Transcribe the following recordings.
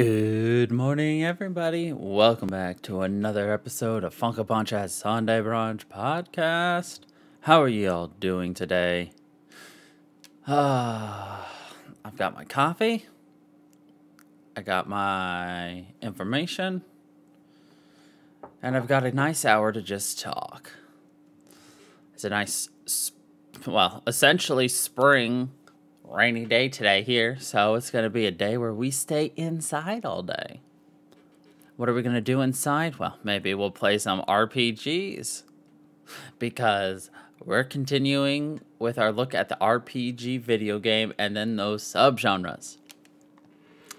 Good morning, everybody. Welcome back to another episode of Funkabunch's Sunday Brunch Podcast. How are you all doing today? I've got my coffee. I got my information. And I've got a nice hour to just talk. It's a nice, essentially spring rainy day today here, so it's going to be a day where we stay inside all day. What are we going to do inside? Well, maybe we'll play some RPGs, because we're continuing with our look at the RPG video game and then those subgenres.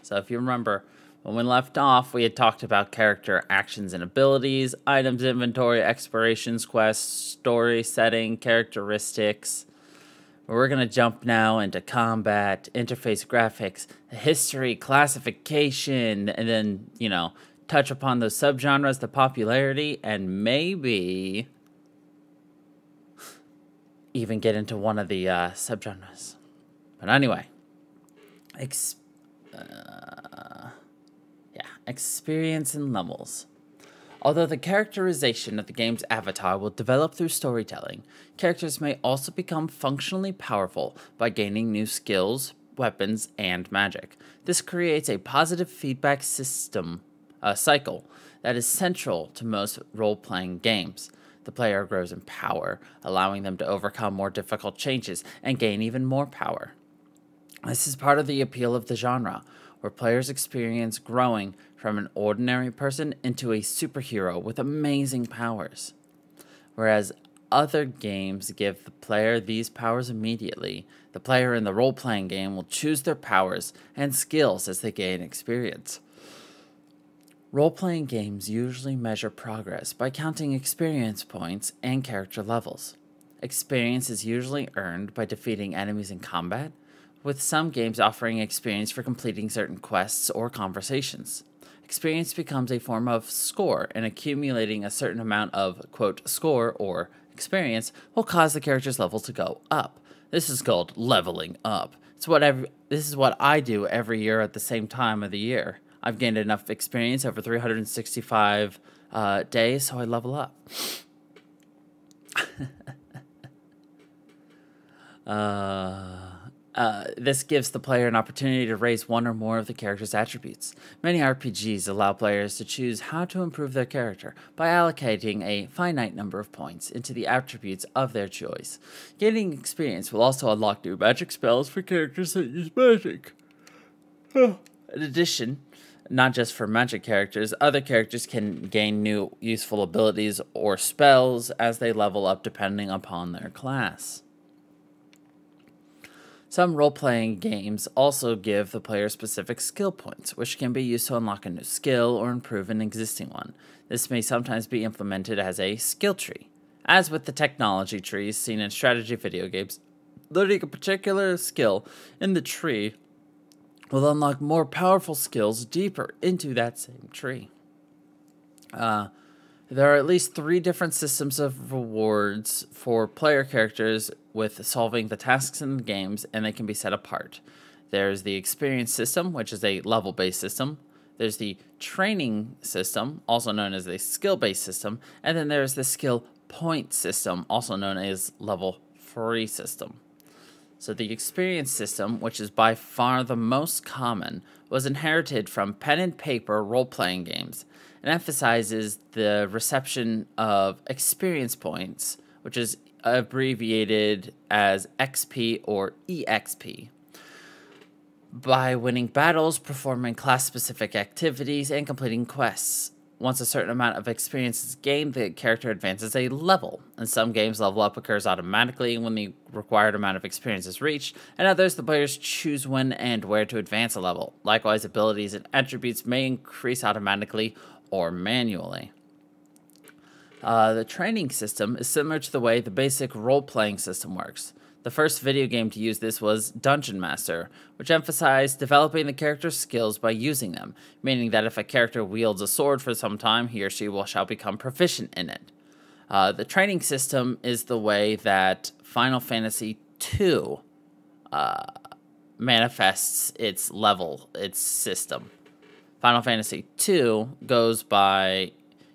So if you remember, when we left off, we had talked about character actions and abilities, items inventory, explorations, quests, story setting, characteristics. We're going to jump now into combat, interface graphics, history, classification, and then, touch upon those subgenres, the popularity, and maybe even get into one of the subgenres. But anyway, experience and levels. Although the characterization of the game's avatar will develop through storytelling, characters may also become functionally powerful by gaining new skills, weapons, and magic. This creates a positive feedback cycle that is central to most role-playing games. The player grows in power, allowing them to overcome more difficult changes and gain even more power. This is part of the appeal of the genre, where players experience growing from an ordinary person into a superhero with amazing powers. Whereas other games give the player these powers immediately, the player in the role-playing game will choose their powers and skills as they gain experience. Role-playing games usually measure progress by counting experience points and character levels. Experience is usually earned by defeating enemies in combat, with some games offering experience for completing certain quests or conversations. Experience becomes a form of score, and accumulating a certain amount of, quote, score or experience will cause the character's level to go up. This is called leveling up. This is what I do every year at the same time of the year. I've gained enough experience over 365 days, so I level up. This gives the player an opportunity to raise one or more of the character's attributes. Many RPGs allow players to choose how to improve their character by allocating a finite number of points into the attributes of their choice. Gaining experience will also unlock new magic spells for characters that use magic. In addition, not just for magic characters, other characters can gain new useful abilities or spells as they level up depending upon their class. Some role-playing games also give the player specific skill points, which can be used to unlock a new skill or improve an existing one. This may sometimes be implemented as a skill tree. As with the technology trees seen in strategy video games, learning a particular skill in the tree will unlock more powerful skills deeper into that same tree. There are at least 3 different systems of rewards for player characters with solving the tasks in the games, and they can be set apart. There's the experience system, which is a level-based system. There's the training system, also known as the skill-based system. And then there's the skill point system, also known as level 3 system. So the experience system, which is by far the most common, was inherited from pen and paper role-playing games and emphasizes the reception of experience points, which is abbreviated as XP or EXP, by winning battles, performing class-specific activities, and completing quests. Once a certain amount of experience is gained, the character advances a level. In some games, level up occurs automatically when the required amount of experience is reached. In others, the players choose when and where to advance a level. Likewise, abilities and attributes may increase automatically or manually. The training system is similar to the way the basic role-playing system works. The first video game to use this was Dungeon Master, which emphasized developing the character's skills by using them, meaning that if a character wields a sword for some time, he or she shall become proficient in it. The training system is the way that Final Fantasy II manifests its system. Final Fantasy II goes by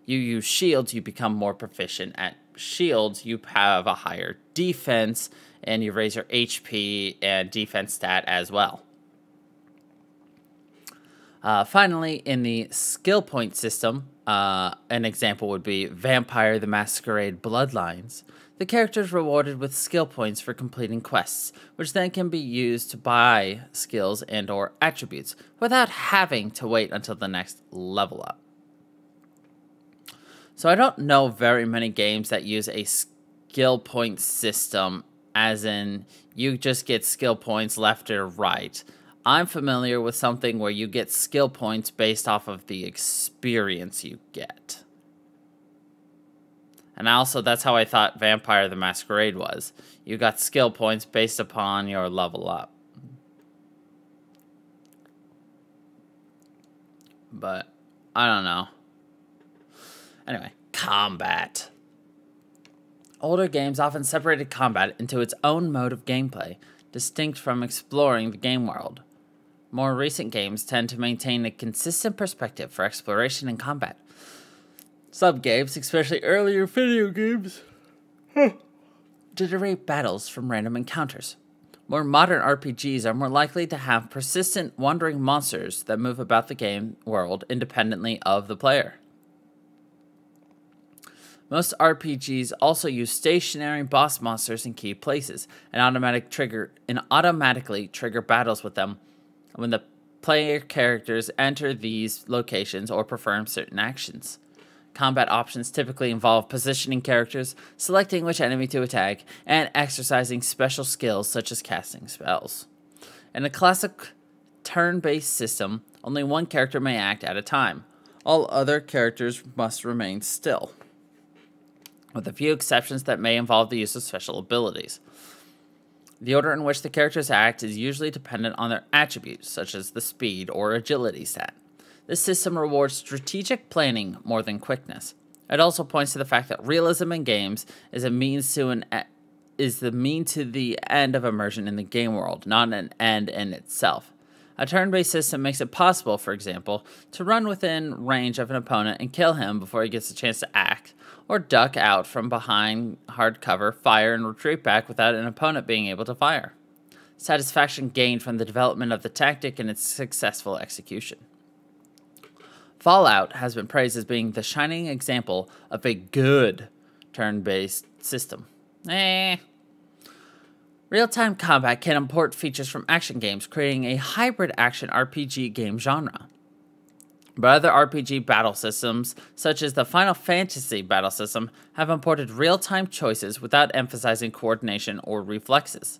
you use shields, you become more proficient at shields, you have a higher defense, and you raise your HP and defense stat as well. Finally, in the skill point system, an example would be Vampire the Masquerade Bloodlines. The character is rewarded with skill points for completing quests, which then can be used to buy skills and or attributes without having to wait until the next level up. So I don't know very many games that use a skill point system, as in you just get skill points left or right. I'm familiar with something where you get skill points based off of the experience you get. And also, that's how I thought Vampire the Masquerade was. You got skill points based upon your level up. But, I don't know. Anyway, combat. Older games often separated combat into its own mode of gameplay, distinct from exploring the game world. More recent games tend to maintain a consistent perspective for exploration and combat. Some games, especially earlier video games, generate battles from random encounters. More modern RPGs are more likely to have persistent, wandering monsters that move about the game world independently of the player. Most RPGs also use stationary boss monsters in key places and automatically trigger battles with them when the player characters enter these locations or perform certain actions. Combat options typically involve positioning characters, selecting which enemy to attack, and exercising special skills such as casting spells. In a classic turn-based system, only one character may act at a time. All other characters must remain still, with a few exceptions that may involve the use of special abilities. The order in which the characters act is usually dependent on their attributes, such as the speed or agility stat. This system rewards strategic planning more than quickness. It also points to the fact that realism in games is the means to the end of immersion in the game world, not an end in itself. A turn-based system makes it possible, for example, to run within range of an opponent and kill him before he gets a chance to act, or duck out from behind hard cover, fire, and retreat back without an opponent being able to fire. Satisfaction gained from the development of the tactic and its successful execution. Fallout has been praised as being the shining example of a good turn-based system. Real-time combat can import features from action games, creating a hybrid action RPG game genre. But other RPG battle systems, such as the Final Fantasy battle system, have imported real-time choices without emphasizing coordination or reflexes.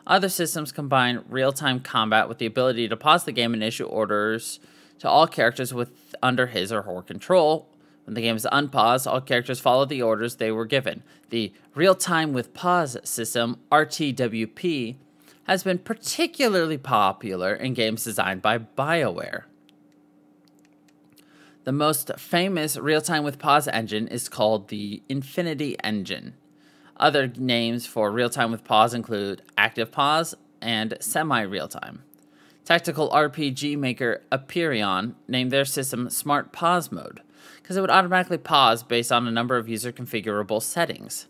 Other systems combine real-time combat with the ability to pause the game and issue orders to all characters with under his or her control. When the game is unpaused, all characters follow the orders they were given. The real-time with pause system, RTWP, has been particularly popular in games designed by BioWare. The most famous real-time with pause engine is called the Infinity Engine. Other names for real-time with pause include active pause and semi-real-time. Tactical RPG maker Aperion named their system Smart Pause Mode because it would automatically pause based on a number of user configurable settings.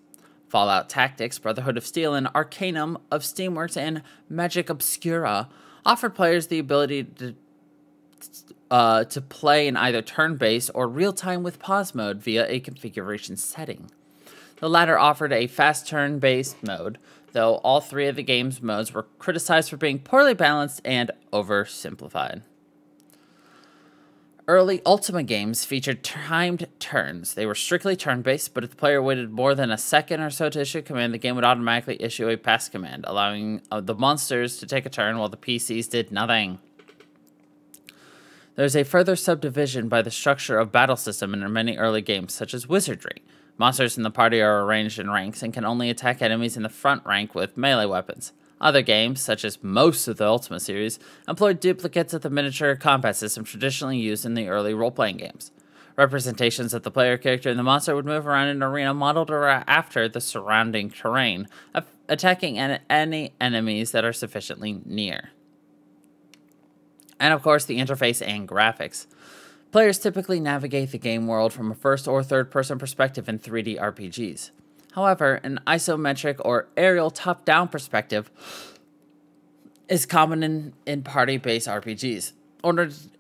Fallout Tactics, Brotherhood of Steel, and Arcanum of Steamworks and Magic Obscura offered players the ability to play in either turn-based or real-time with pause mode via a configuration setting. The latter offered a fast turn-based mode, though all three of the game's modes were criticized for being poorly balanced and oversimplified. Early Ultima games featured timed turns. They were strictly turn-based, but if the player waited more than a second or so to issue a command, the game would automatically issue a pass command, allowing the monsters to take a turn while the PCs did nothing. There's a further subdivision by the structure of battle system in many early games, such as Wizardry. Monsters in the party are arranged in ranks and can only attack enemies in the front rank with melee weapons. Other games, such as most of the Ultima series, employed duplicates of the miniature combat system traditionally used in the early role-playing games. Representations of the player character and the monster would move around an arena modeled after the surrounding terrain, attacking any enemies that are sufficiently near. And of course, the interface and graphics. Players typically navigate the game world from a first or third person perspective in 3D RPGs. However, an isometric or aerial top-down perspective is common in party-based RPGs,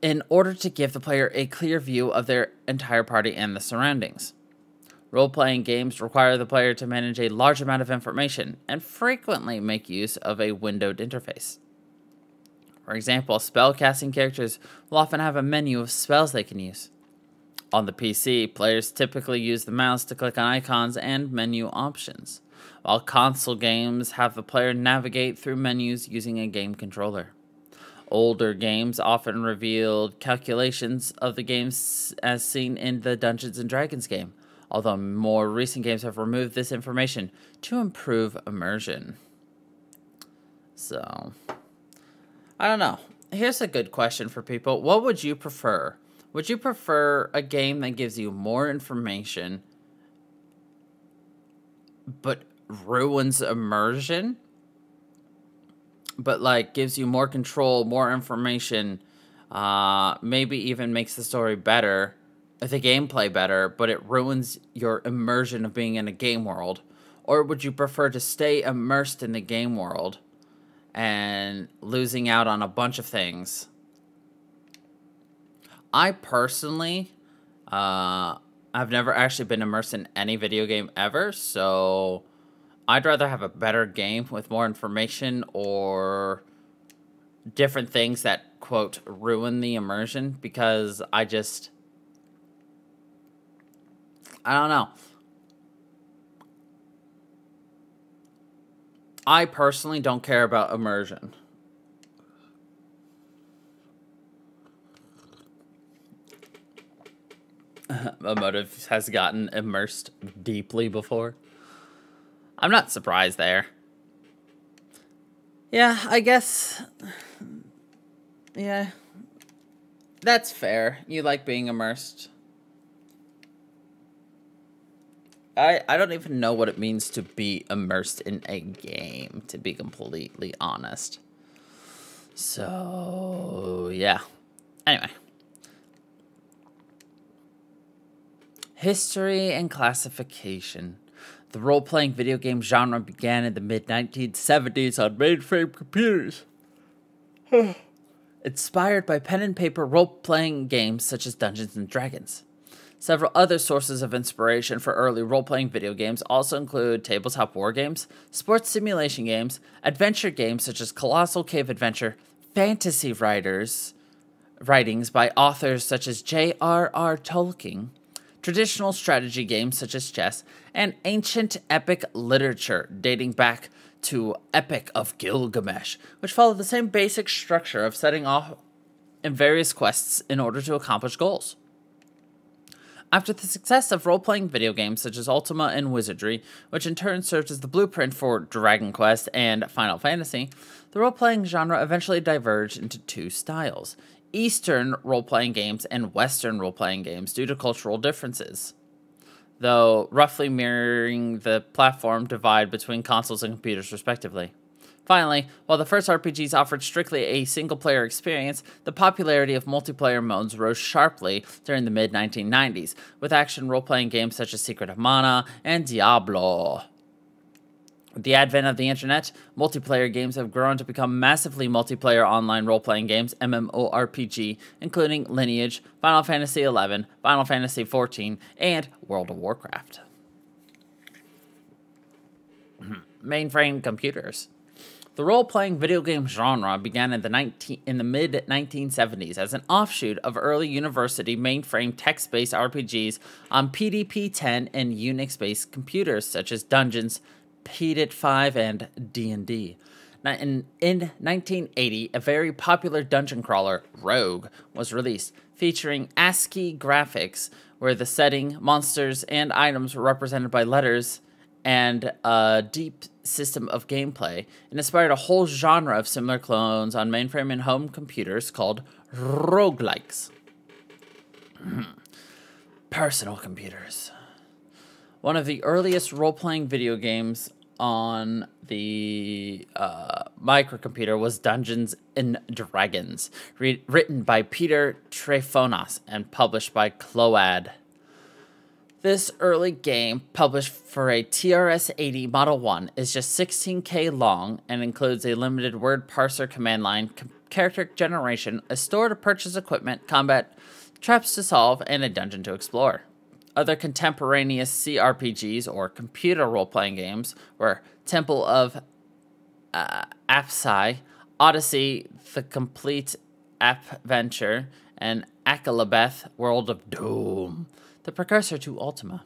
in order to give the player a clear view of their entire party and the surroundings. Role-playing games require the player to manage a large amount of information and frequently make use of a windowed interface. For example, spellcasting characters will often have a menu of spells they can use. On the PC, players typically use the mouse to click on icons and menu options, while console games have the player navigate through menus using a game controller. Older games often revealed calculations of the games as seen in the Dungeons & Dragons game, although more recent games have removed this information to improve immersion. So, I don't know. Here's a good question for people. What would you prefer? Would you prefer a game that gives you more information but ruins immersion? But like gives you more control, more information, maybe even makes the story better, the gameplay better, but it ruins your immersion of being in a game world? Or would you prefer to stay immersed in the game world and losing out on a bunch of things? I personally, I've never actually been immersed in any video game ever, so I'd rather have a better game with more information or different things that, quote, ruin the immersion, because I don't know. I personally don't care about immersion. Emotive has gotten immersed deeply before. I'm not surprised there. Yeah, I guess. Yeah. That's fair. You like being immersed. I don't even know what it means to be immersed in a game, to be completely honest. So, yeah. Anyway. History and classification. The role-playing video game genre began in the mid-1970s on mainframe computers. Inspired by pen and paper role-playing games such as Dungeons & Dragons. Several other sources of inspiration for early role-playing video games also include tabletop war games, sports simulation games, adventure games such as Colossal Cave Adventure, fantasy writings by authors such as J.R.R. Tolkien, traditional strategy games such as chess, and ancient epic literature dating back to Epic of Gilgamesh, which follow the same basic structure of setting off in various quests in order to accomplish goals. After the success of role-playing video games such as Ultima and Wizardry, which in turn served as the blueprint for Dragon Quest and Final Fantasy, the role-playing genre eventually diverged into two styles: Eastern role-playing games and Western role-playing games due to cultural differences, though roughly mirroring the platform divide between consoles and computers respectively. Finally, while the first RPGs offered strictly a single-player experience, the popularity of multiplayer modes rose sharply during the mid-1990s, with action role-playing games such as Secret of Mana and Diablo. With the advent of the internet, multiplayer games have grown to become massively multiplayer online role-playing games, MMORPG, including Lineage, Final Fantasy XI, Final Fantasy XIV, and World of Warcraft. Mainframe Computers. The role-playing video game genre began in the mid-1970s as an offshoot of early university mainframe text-based RPGs on PDP-10 and Unix-based computers such as Dungeons, PDIT 5, and D&D. In 1980, a very popular dungeon crawler, Rogue, was released, featuring ASCII graphics where the setting, monsters, and items were represented by letters, and a deep system of gameplay, and inspired a whole genre of similar clones on mainframe and home computers called roguelikes. Personal computers. One of the earliest role-playing video games on the microcomputer was Dungeons and Dragons, written by Peter Tréfonas and published by Cload. This early game, published for a TRS-80 Model 1, is just 16K long and includes a limited word parser command line, character generation, a store to purchase equipment, combat, traps to solve, and a dungeon to explore. Other contemporaneous CRPGs, or computer role-playing games, were Temple of Apsai, Odyssey, The Complete Adventure, and Akalabeth, World of Doom, the precursor to Ultima.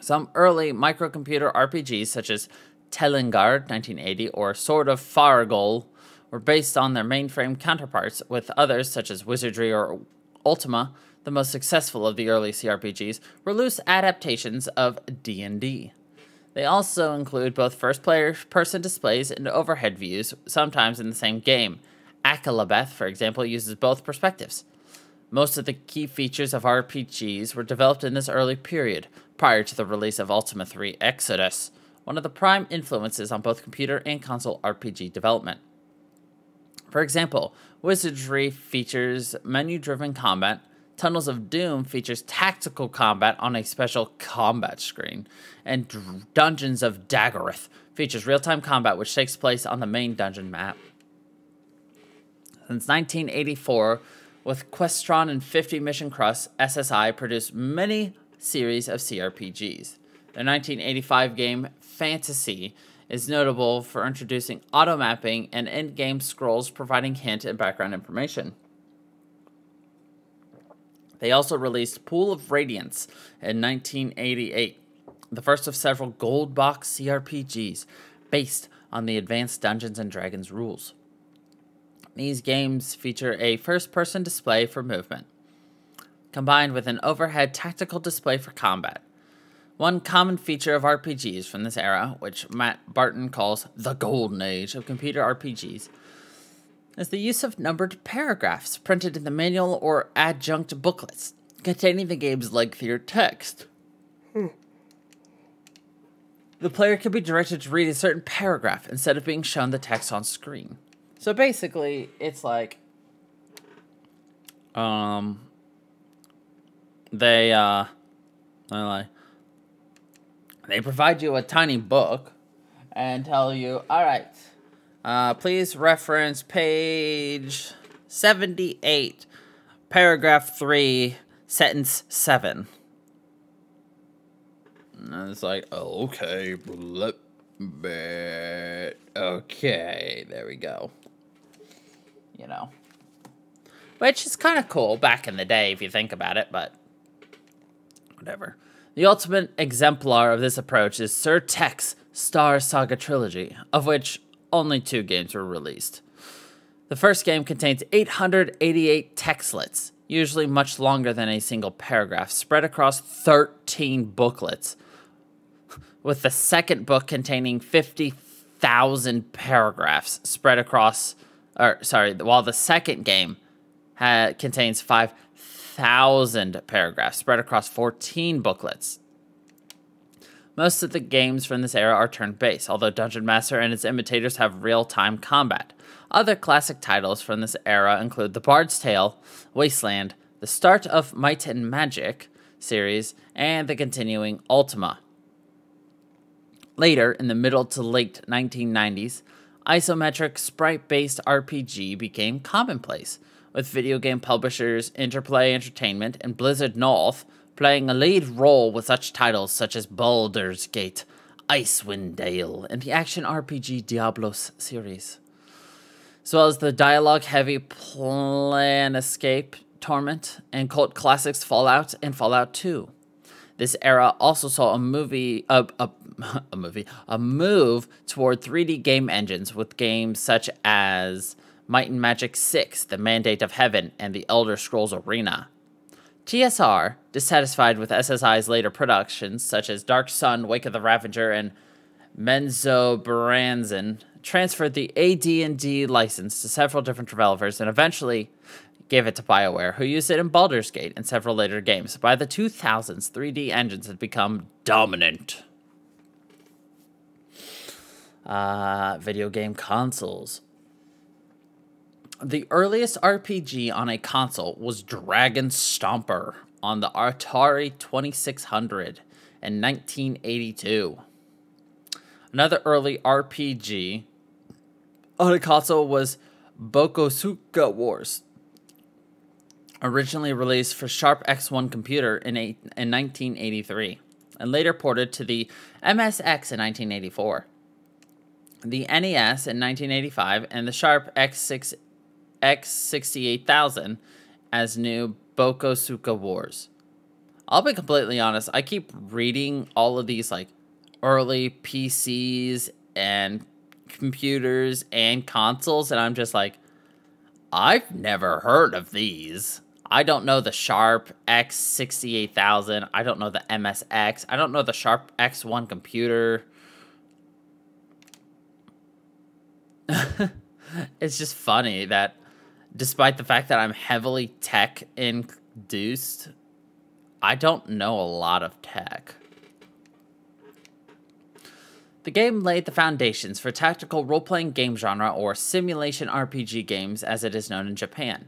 Some early microcomputer RPGs, such as Telengard, 1980, or Sword of Fargol, were based on their mainframe counterparts, with others, such as Wizardry or Ultima, the most successful of the early CRPGs, were loose adaptations of D&D. They also include both first-person displays and overhead views, sometimes in the same game. Akalabeth, for example, uses both perspectives. Most of the key features of RPGs were developed in this early period, prior to the release of Ultima 3 Exodus, one of the prime influences on both computer and console RPG development. For example, Wizardry features menu-driven combat, Tunnels of Doom features tactical combat on a special combat screen, and Dungeons of Daggorath features real-time combat which takes place on the main dungeon map. Since 1984, with Questron and 50 Mission Crust, SSI produced many series of CRPGs. Their 1985 game, Fantasy, is notable for introducing auto-mapping and end-game scrolls providing hint and background information. They also released Pool of Radiance in 1988, the first of several gold box CRPGs based on the advanced Dungeons & Dragons rules. These games feature a first-person display for movement, combined with an overhead tactical display for combat. One common feature of RPGs from this era, which Matt Barton calls the golden age of computer RPGs, is the use of numbered paragraphs printed in the manual or adjunct booklets containing the game's lengthy or text. The player can be directed to read a certain paragraph instead of being shown the text on screen. So basically, it's like, they provide you a tiny book and tell you, all right, please reference page 78, paragraph 3, sentence 7. And it's like, oh, okay, okay, there we go. You know, which is kind of cool back in the day if you think about it, but whatever. The ultimate exemplar of this approach is Sir Tech's Star Saga Trilogy, of which only 2 games were released. The first game contains 888 textlets, usually much longer than a single paragraph, spread across 13 booklets, with the second book containing 50,000 paragraphs spread across, while the second game contains 5,000 paragraphs spread across 14 booklets. Most of the games from this era are turn-based, although Dungeon Master and its imitators have real-time combat. Other classic titles from this era include The Bard's Tale, Wasteland, the start of Might and Magic series, and the continuing Ultima. Later, in the middle to late 1990s, isometric sprite-based RPG became commonplace, with video game publishers Interplay Entertainment and Blizzard North playing a lead role with such titles such as Baldur's Gate, Icewind Dale, and the action RPG Diablos series, as well as the dialogue-heavy Planescape Torment and cult classics Fallout and Fallout 2. This era also saw a move toward 3D game engines with games such as Might and Magic 6, The Mandate of Heaven, and The Elder Scrolls Arena. TSR, dissatisfied with SSI's later productions such as Dark Sun, Wake of the Ravager, and Menzoberranzan, transferred the AD&D license to several different developers and eventually gave it to BioWare, who used it in Baldur's Gate and several later games. By the 2000s, 3D engines had become dominant. Video game consoles. The earliest RPG on a console was Dragon Stomper on the Atari 2600 in 1982. Another early RPG on a console was Bokosuka Wars, originally released for Sharp X1 computer in 1983, and later ported to the MSX in 1984, the NES in 1985, and the Sharp X68000 as new Bokosuka Wars. I'll be completely honest, I keep reading all of these like early PCs and computers and consoles, and I'm just like, I've never heard of these. I don't know the Sharp X68000. I don't know the MSX. I don't know the Sharp X1 computer. It's just funny that despite the fact that I'm heavily tech induced, I don't know a lot of tech. The game laid the foundations for tactical role-playing game genre, or simulation RPG games as it is known in Japan.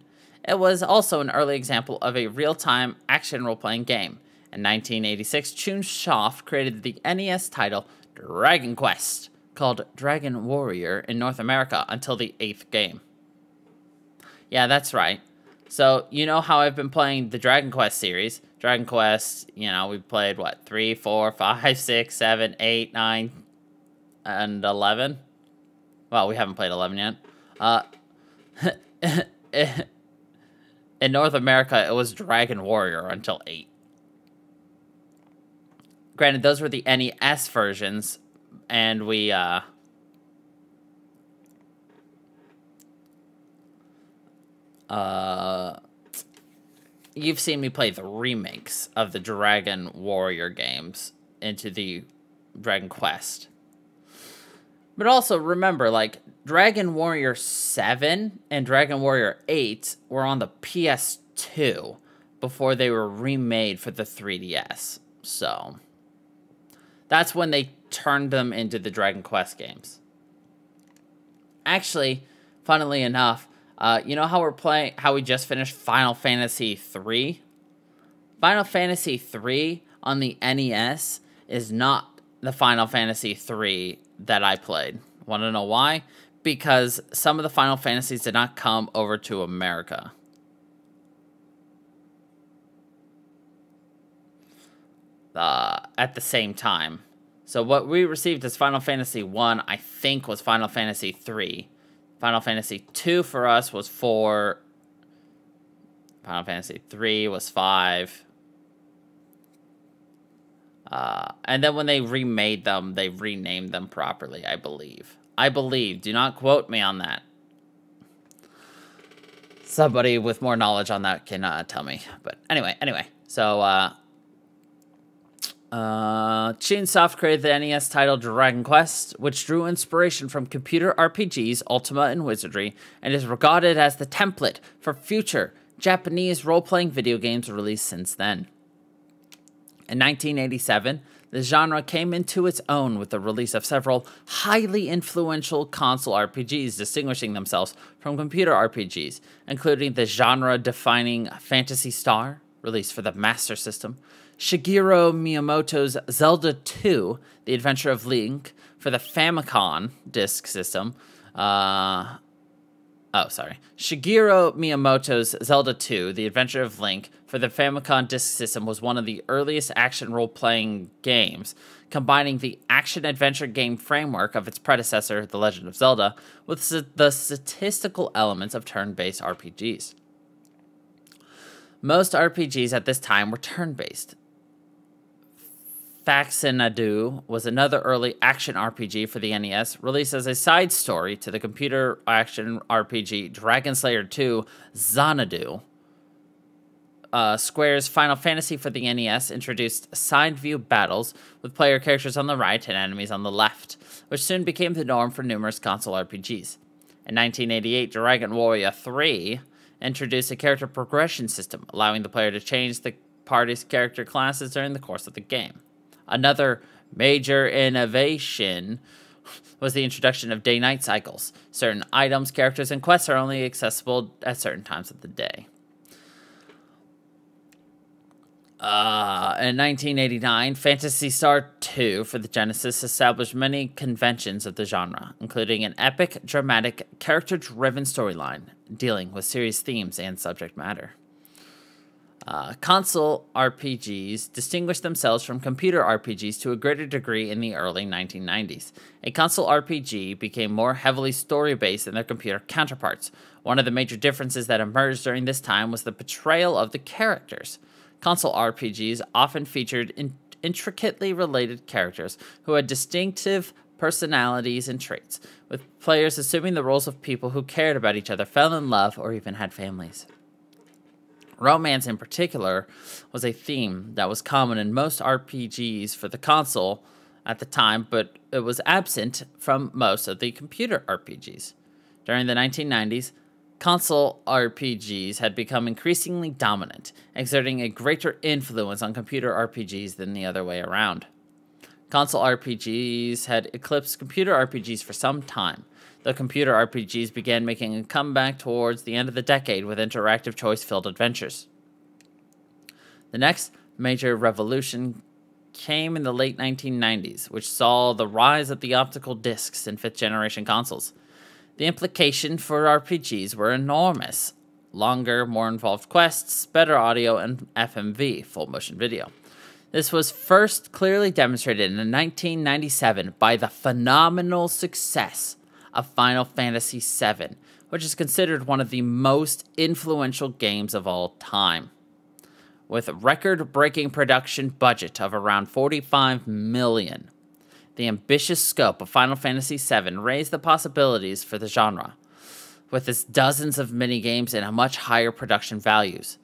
It was also an early example of a real-time action role-playing game. In 1986, Chunsoft created the NES title Dragon Quest, called Dragon Warrior in North America until the 8th game. Yeah, that's right. So, you know how I've been playing the Dragon Quest series? Dragon Quest, we played, 3, 4, 5, 6, 7, 8, 9, and 11? Well, we haven't played 11 yet. In North America, it was Dragon Warrior until 8. Granted, those were the NES versions, and we, you've seen me play the remakes of the Dragon Warrior games into the Dragon Quest. But also remember, Dragon Warrior 7 and Dragon Warrior 8 were on the PS2 before they were remade for the 3DS. So, that's when they turned them into the Dragon Quest games. Actually, funnily enough, you know how we just finished Final Fantasy III? Final Fantasy III on the NES is not the Final Fantasy III that I played. Want to know why? Because some of the Final Fantasies did not come over to America. At the same time. So what we received as Final Fantasy 1, I think, was Final Fantasy 3. Final Fantasy 2 for us was 4. Final Fantasy 3 was 5. And then when they remade them, they renamed them properly, I believe. Do not quote me on that. Somebody with more knowledge on that can tell me. But anyway. So, Chunsoft created the NES title Dragon Quest, which drew inspiration from computer RPGs, Ultima, and Wizardry, and is regarded as the template for future Japanese role-playing video games released since then. In 1987, the genre came into its own with the release of several highly influential console RPGs distinguishing themselves from computer RPGs, including the genre-defining Fantasy Star, released for the Master System, Shigeru Miyamoto's Zelda 2, The Adventure of Link, for the Famicom Disk System. Shigeru Miyamoto's Zelda 2, The Adventure of Link, for the Famicom Disk System was one of the earliest action role-playing games, combining the action-adventure game framework of its predecessor, The Legend of Zelda, with the statistical elements of turn-based RPGs. Most RPGs at this time were turn-based. Faxanadu was another early action RPG for the NES, released as a side story to the computer action RPG Dragon Slayer 2 Xanadu. Square's Final Fantasy for the NES introduced side-view battles with player characters on the right and enemies on the left, which soon became the norm for numerous console RPGs. In 1988, Dragon Warrior 3 introduced a character progression system, allowing the player to change the party's character classes during the course of the game. Another major innovation was the introduction of day-night cycles. Certain items, characters, and quests are only accessible at certain times of the day. In 1989, Fantasy Star 2 for the Genesis established many conventions of the genre, including an epic, dramatic, character-driven storyline dealing with serious themes and subject matter. Console RPGs distinguished themselves from computer RPGs to a greater degree in the early 1990s. A console RPG became more heavily story-based than their computer counterparts. One of the major differences that emerged during this time was the portrayal of the characters. Console RPGs often featured intricately related characters who had distinctive personalities and traits, with players assuming the roles of people who cared about each other, fell in love, or even had families. Romance, in particular, was a theme that was common in most RPGs for the console at the time, but it was absent from most of the computer RPGs. During the 1990s, console RPGs had become increasingly dominant, exerting a greater influence on computer RPGs than the other way around. Console RPGs had eclipsed computer RPGs for some time, though computer RPGs began making a comeback towards the end of the decade with interactive choice-filled adventures. The next major revolution came in the late 1990s, which saw the rise of the optical discs in fifth-generation consoles. The implication for RPGs were enormous. Longer, more involved quests, better audio, and FMV, full motion video. This was first clearly demonstrated in 1997 by the phenomenal success of Final Fantasy VII, which is considered one of the most influential games of all time. With a record-breaking production budget of around $45 million, the ambitious scope of Final Fantasy VII raised the possibilities for the genre, with its dozens of minigames and a much higher production values.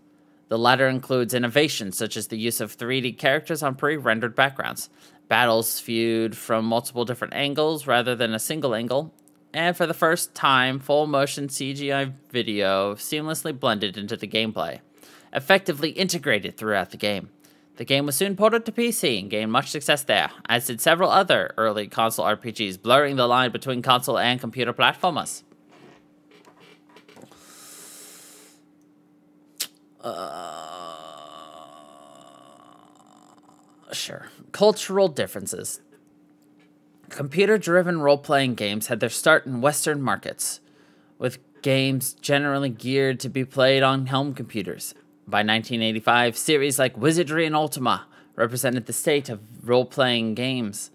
The latter includes innovations such as the use of 3D characters on pre-rendered backgrounds, battles viewed from multiple different angles rather than a single angle, and for the first time, full-motion CGI video seamlessly blended into the gameplay, effectively integrated throughout the game. The game was soon ported to PC and gained much success there, as did several other early console RPGs, blurring the line between console and computer platformers. Sure. Cultural differences. Computer-driven role-playing games had their start in Western markets, with games generally geared to be played on home computers. By 1985, series like Wizardry and Ultima represented the state of role-playing games.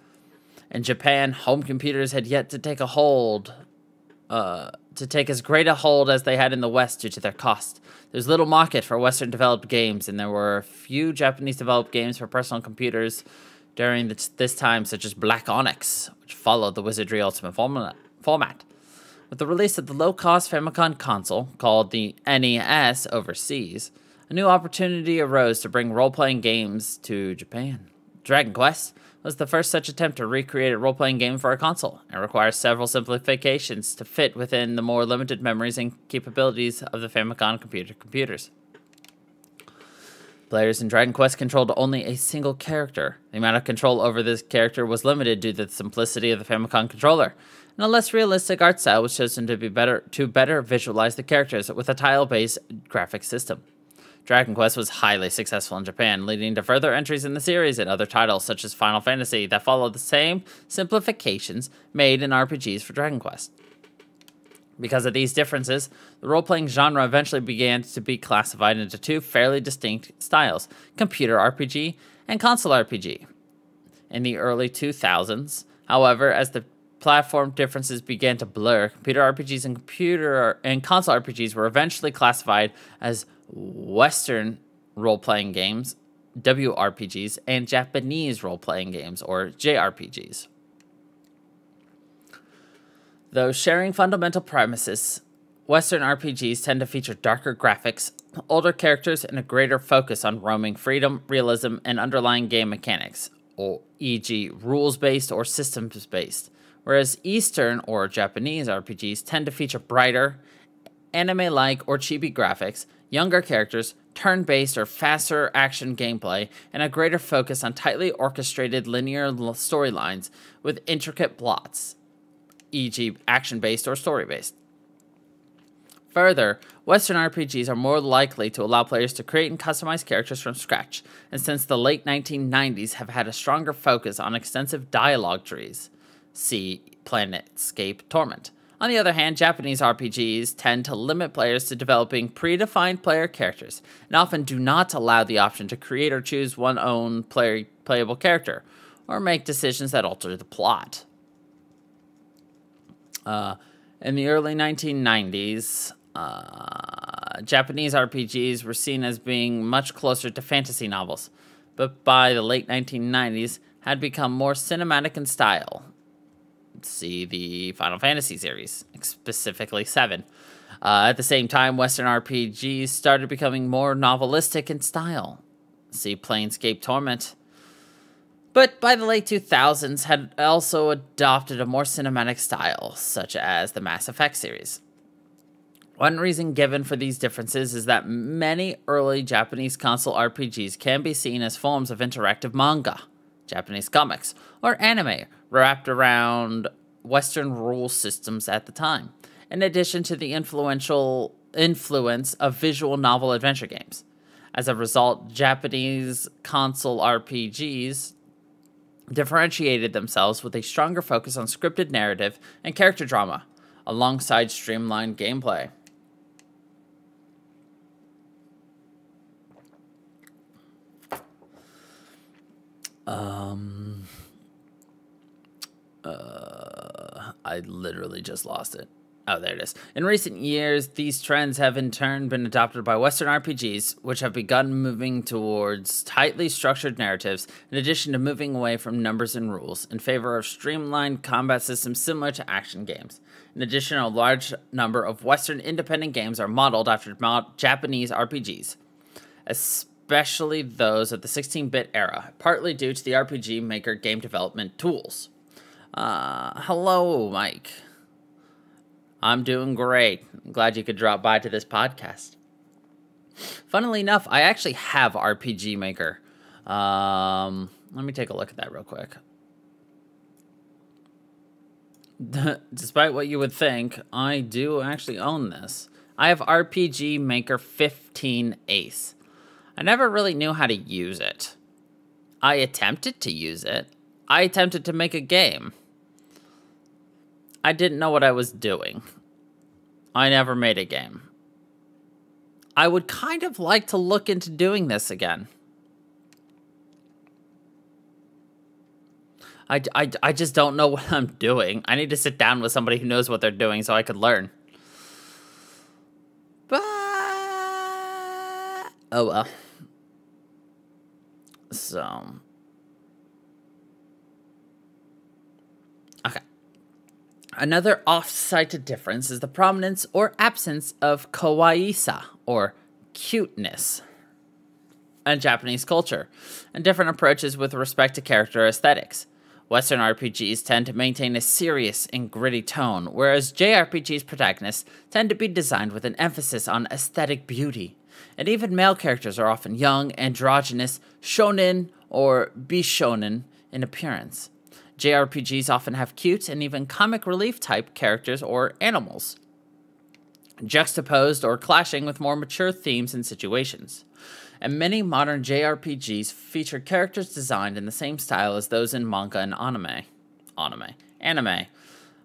In Japan, home computers had yet to take as great a hold as they had in the West due to their cost. There's little market for Western-developed games, and there were few Japanese-developed games for personal computers during this time, such as Black Onyx, which followed the Wizardry Ultima format. With the release of the low-cost Famicom console, called the NES overseas, a new opportunity arose to bring role-playing games to Japan. Dragon Quest was the first such attempt to recreate a role-playing game for a console, and requires several simplifications to fit within the more limited memories and capabilities of the Famicom computers. Players in Dragon Quest controlled only a single character. The amount of control over this character was limited due to the simplicity of the Famicom controller, and a less realistic art style was chosen to better visualize the characters with a tile-based graphic system. Dragon Quest was highly successful in Japan, leading to further entries in the series and other titles such as Final Fantasy that followed the same simplifications made in RPGs for Dragon Quest. Because of these differences, the role-playing genre eventually began to be classified into two fairly distinct styles, computer RPG and console RPG. In the early 2000s, however, as the platform differences began to blur, computer RPGs and console RPGs were eventually classified as Western role-playing games, WRPGs, and Japanese role-playing games, or JRPGs. Though sharing fundamental premises, Western RPGs tend to feature darker graphics, older characters, and a greater focus on roaming freedom, realism, and underlying game mechanics, or e.g. rules-based or systems-based, whereas Eastern or Japanese RPGs tend to feature brighter, anime-like or chibi graphics, younger characters, turn-based or faster action gameplay, and a greater focus on tightly orchestrated linear storylines with intricate plots, e.g. action-based or story-based. Further, Western RPGs are more likely to allow players to create and customize characters from scratch, and since the late 1990s have had a stronger focus on extensive dialogue trees. See Planetscape Torment. On the other hand, Japanese RPGs tend to limit players to developing predefined player characters, and often do not allow the option to create or choose one's own playable character, or make decisions that alter the plot. In the early 1990s, Japanese RPGs were seen as being much closer to fantasy novels, but by the late 1990s had become more cinematic in style. See the Final Fantasy series, specifically 7. At the same time, Western RPGs started becoming more novelistic in style. See Planescape Torment. But by the late 2000s had also adopted a more cinematic style, such as the Mass Effect series. One reason given for these differences is that many early Japanese console RPGs can be seen as forms of interactive manga, Japanese comics, or anime wrapped around Western rule systems at the time, in addition to the influence of visual novel adventure games. As a result, Japanese console RPGs differentiated themselves with a stronger focus on scripted narrative and character drama, alongside streamlined gameplay. I literally just lost it. Oh, there it is. In recent years, these trends have in turn been adopted by Western RPGs, which have begun moving towards tightly structured narratives, in addition to moving away from numbers and rules, in favor of streamlined combat systems similar to action games. In addition, a large number of Western independent games are modeled after Japanese RPGs, especially those of the 16-bit era, partly due to the RPG Maker game development tools. Hello, Mike. I'm doing great. I'm glad you could drop by to this podcast. Funnily enough, I actually have RPG Maker. Let me take a look at that real quick. Despite what you would think, I do actually own this. I have RPG Maker 15 Ace. I never really knew how to use it. I attempted to use it. I attempted to make a game. I didn't know what I was doing. I never made a game. I would kind of like to look into doing this again. I just don't know what I'm doing. I need to sit down with somebody who knows what they're doing so I could learn. But oh well. So okay. Another oft-cited difference is the prominence or absence of kawaii-sa, or cuteness, in Japanese culture, and different approaches with respect to character aesthetics. Western RPGs tend to maintain a serious and gritty tone, whereas JRPGs' protagonists tend to be designed with an emphasis on aesthetic beauty. And even male characters are often young, androgynous, shonen, or bishonen in appearance. JRPGs often have cute and even comic relief type characters or animals, juxtaposed or clashing with more mature themes and situations. And many modern JRPGs feature characters designed in the same style as those in manga and anime.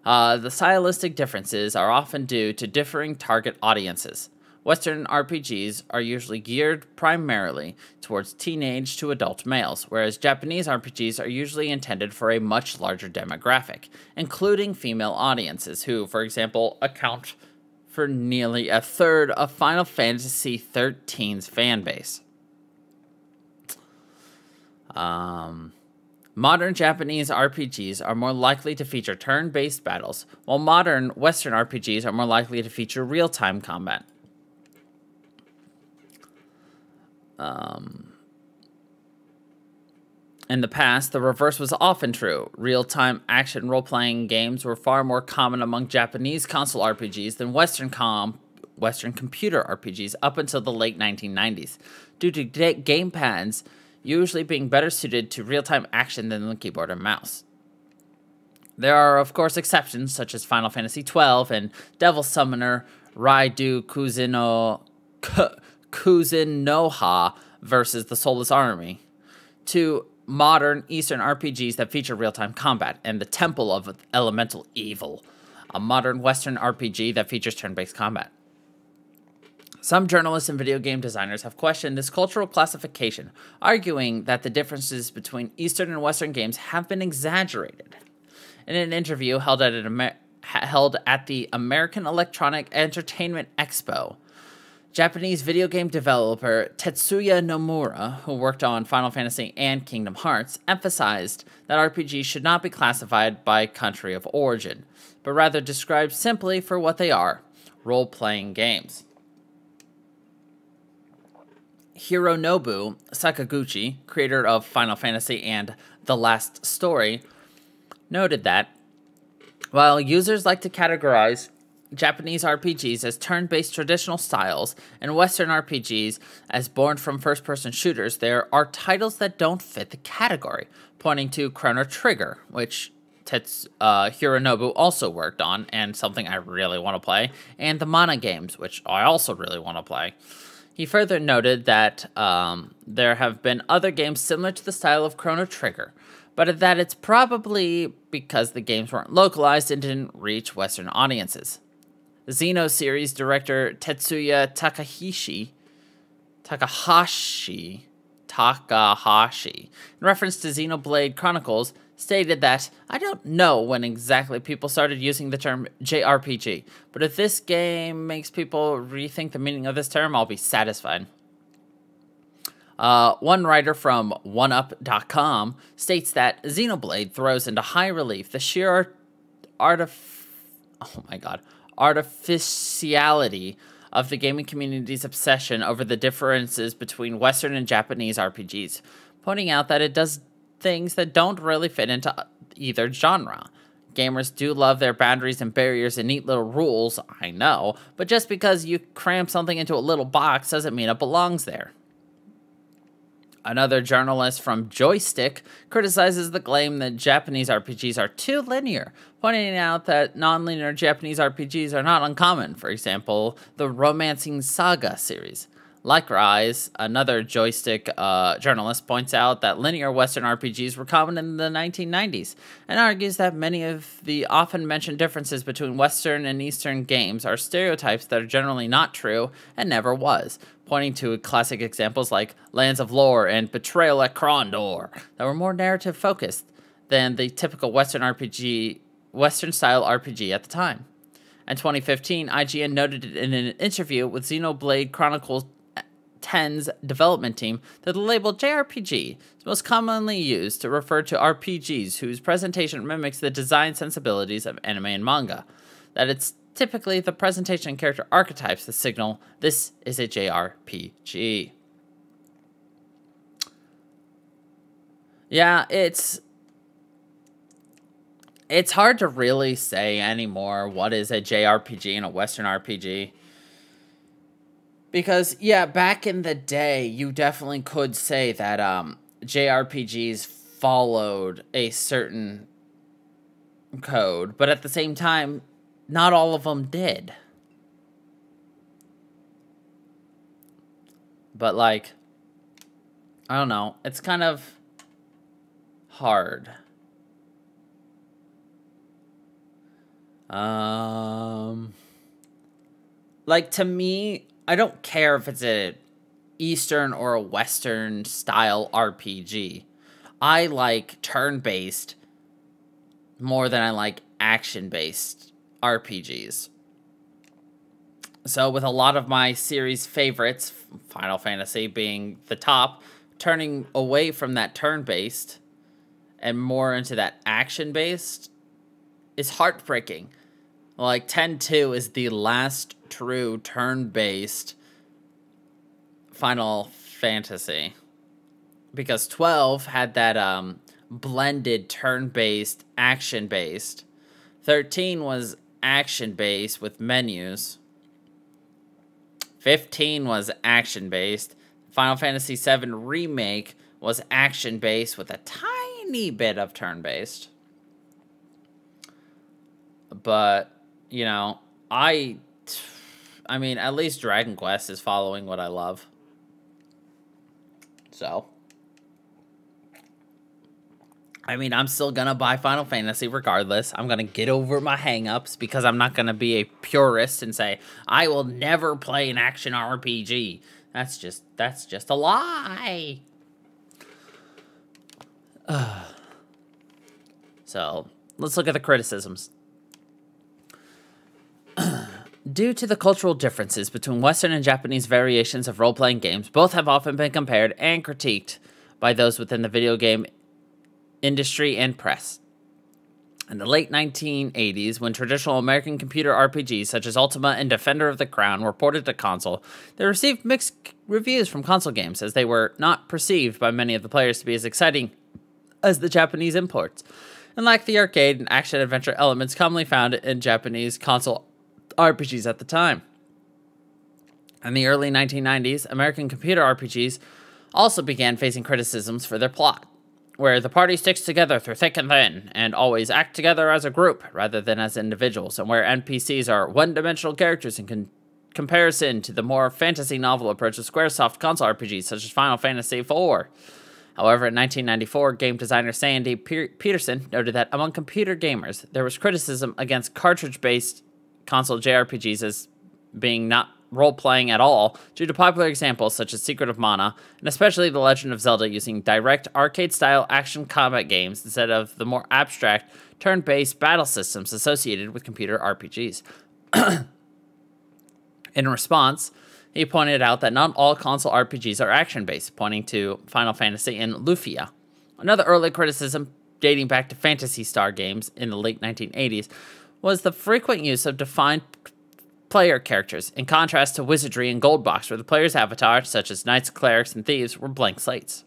The stylistic differences are often due to differing target audiences. Western RPGs are usually geared primarily towards teenage to adult males, whereas Japanese RPGs are usually intended for a much larger demographic, including female audiences who, for example, account for nearly a third of Final Fantasy XIII's fan base. Modern Japanese RPGs are more likely to feature turn-based battles, while modern Western RPGs are more likely to feature real-time combat. In the past, the reverse was often true. Real-time action role-playing games were far more common among Japanese console RPGs than Western Western computer RPGs up until the late 1990s, due to gamepads usually being better suited to real-time action than the keyboard and mouse. There are, of course, exceptions, such as Final Fantasy XII and Devil Summoner Raidu Kuzunoha versus the Soulless Army, to modern Eastern RPGs that feature real-time combat, and the Temple of Elemental Evil, a modern Western RPG that features turn-based combat. Some journalists and video game designers have questioned this cultural classification, arguing that the differences between Eastern and Western games have been exaggerated. In an interview held at the American Electronic Entertainment Expo, Japanese video game developer Tetsuya Nomura, who worked on Final Fantasy and Kingdom Hearts, emphasized that RPGs should not be classified by country of origin, but rather described simply for what they are: role-playing games. Hironobu Sakaguchi, creator of Final Fantasy and The Last Story, noted that while users like to categorize Japanese RPGs as turn-based traditional styles and Western RPGs as born from first-person shooters, there are titles that don't fit the category, pointing to Chrono Trigger, which Hironobu also worked on, and something I really want to play, and the Mana games, which I also really want to play. He further noted that there have been other games similar to the style of Chrono Trigger, but that it's probably because the games weren't localized and didn't reach Western audiences. Xeno series director Tetsuya Takahashi, in reference to Xenoblade Chronicles, stated that, "I don't know when exactly people started using the term JRPG, but if this game makes people rethink the meaning of this term, I'll be satisfied." One writer from OneUp.com states that Xenoblade throws into high relief the sheer artificiality of the gaming community's obsession over the differences between Western and Japanese RPGs, pointing out that it does things that don't really fit into either genre. Gamers do love their boundaries and barriers and neat little rules, I know, but just because you cram something into a little box doesn't mean it belongs there. Another journalist from Joystick criticizes the claim that Japanese RPGs are too linear, pointing out that non-linear Japanese RPGs are not uncommon, for example, the Romancing Saga series. Likewise, another Joystick journalist points out that linear Western RPGs were common in the 1990s, and argues that many of the often mentioned differences between Western and Eastern games are stereotypes that are generally not true and never was, pointing to classic examples like Lands of Lore and Betrayal at Krondor that were more narrative-focused than the typical Western-style RPG at the time. In 2015, IGN noted in an interview with Xenoblade Chronicles 10's development team that the label JRPG is most commonly used to refer to RPGs whose presentation mimics the design sensibilities of anime and manga, that it's typically the presentation and character archetypes that signal this is a JRPG. Yeah, it's hard to really say anymore what is a JRPG and a Western RPG. Because, yeah, back in the day, you definitely could say that JRPGs followed a certain code, but at the same time, not all of them did. But, like, I don't know. It's kind of hard. Like, to me, I don't care if it's a Eastern or a Western style RPG. I like turn-based more than I like action-based RPGs. So with a lot of my series favorites, Final Fantasy being the top, turning away from that turn-based and more into that action-based is heartbreaking. Like, 10-2 is the last true turn-based Final Fantasy. Because 12 had that blended turn-based, action-based. 13 was action-based with menus. 15 was action-based. Final Fantasy VII Remake was action-based with a tiny bit of turn-based. But, you know, I mean, at least Dragon Quest is following what I love. So, I mean, I'm still going to buy Final Fantasy regardless. I'm going to get over my hang-ups because I'm not going to be a purist and say, I will never play an action RPG. That's just a lie. So, let's look at the criticisms. Due to the cultural differences between Western and Japanese variations of role-playing games, both have often been compared and critiqued by those within the video game industry and press. In the late 1980s, when traditional American computer RPGs such as Ultima and Defender of the Crown were ported to console, they received mixed reviews from console games as they were not perceived by many of the players to be as exciting as the Japanese imports, and lacked the arcade and action-adventure elements commonly found in Japanese console RPGs at the time. In the early 1990s, American computer RPGs also began facing criticisms for their plot, where the party sticks together through thick and thin, and always act together as a group rather than as individuals, and where NPCs are one-dimensional characters in comparison to the more fantasy novel approach of Squaresoft console RPGs such as Final Fantasy IV. However, in 1994, game designer Sandy Peterson noted that among computer gamers, there was criticism against cartridge-based console JRPGs as being not role-playing at all due to popular examples such as Secret of Mana, and especially The Legend of Zelda using direct arcade-style action combat games instead of the more abstract, turn-based battle systems associated with computer RPGs. In response, he pointed out that not all console RPGs are action-based, pointing to Final Fantasy and Lufia. Another early criticism, dating back to Phantasy Star games in the late 1980s, was the frequent use of defined player characters, in contrast to Wizardry and Goldbox, where the player's avatars, such as knights, clerics, and thieves, were blank slates.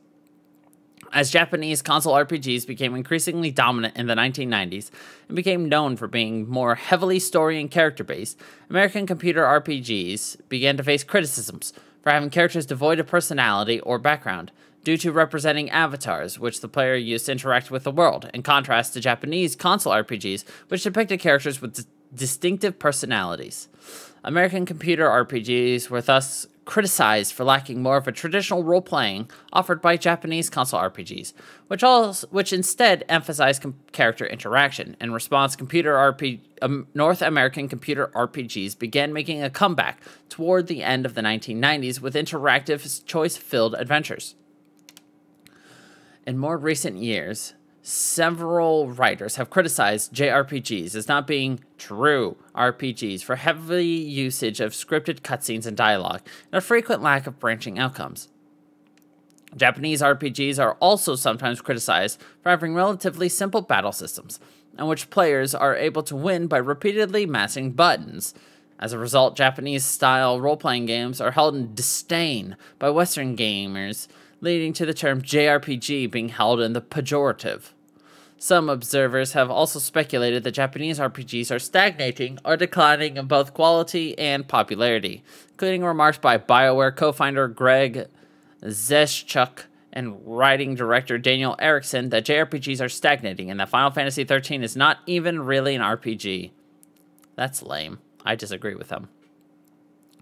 As Japanese console RPGs became increasingly dominant in the 1990s and became known for being more heavily story and character-based, American computer RPGs began to face criticisms for having characters devoid of personality or background, due to representing avatars, which the player used to interact with the world, in contrast to Japanese console RPGs, which depicted characters with distinctive personalities. American computer RPGs were thus criticized for lacking more of a traditional role-playing offered by Japanese console RPGs, which instead emphasized character interaction. In response, North American computer RPGs began making a comeback toward the end of the 1990s with interactive, choice-filled adventures. In more recent years, several writers have criticized JRPGs as not being true RPGs for heavy usage of scripted cutscenes and dialogue, and a frequent lack of branching outcomes. Japanese RPGs are also sometimes criticized for having relatively simple battle systems, in which players are able to win by repeatedly mashing buttons. As a result, Japanese-style role-playing games are held in disdain by Western gamers, leading to the term JRPG being held in the pejorative. Some observers have also speculated that Japanese RPGs are stagnating or declining in both quality and popularity, including remarks by BioWare co-founder Greg Zeschuk and writing director Daniel Erickson that JRPGs are stagnating and that Final Fantasy XIII is not even really an RPG. That's lame. I disagree with them.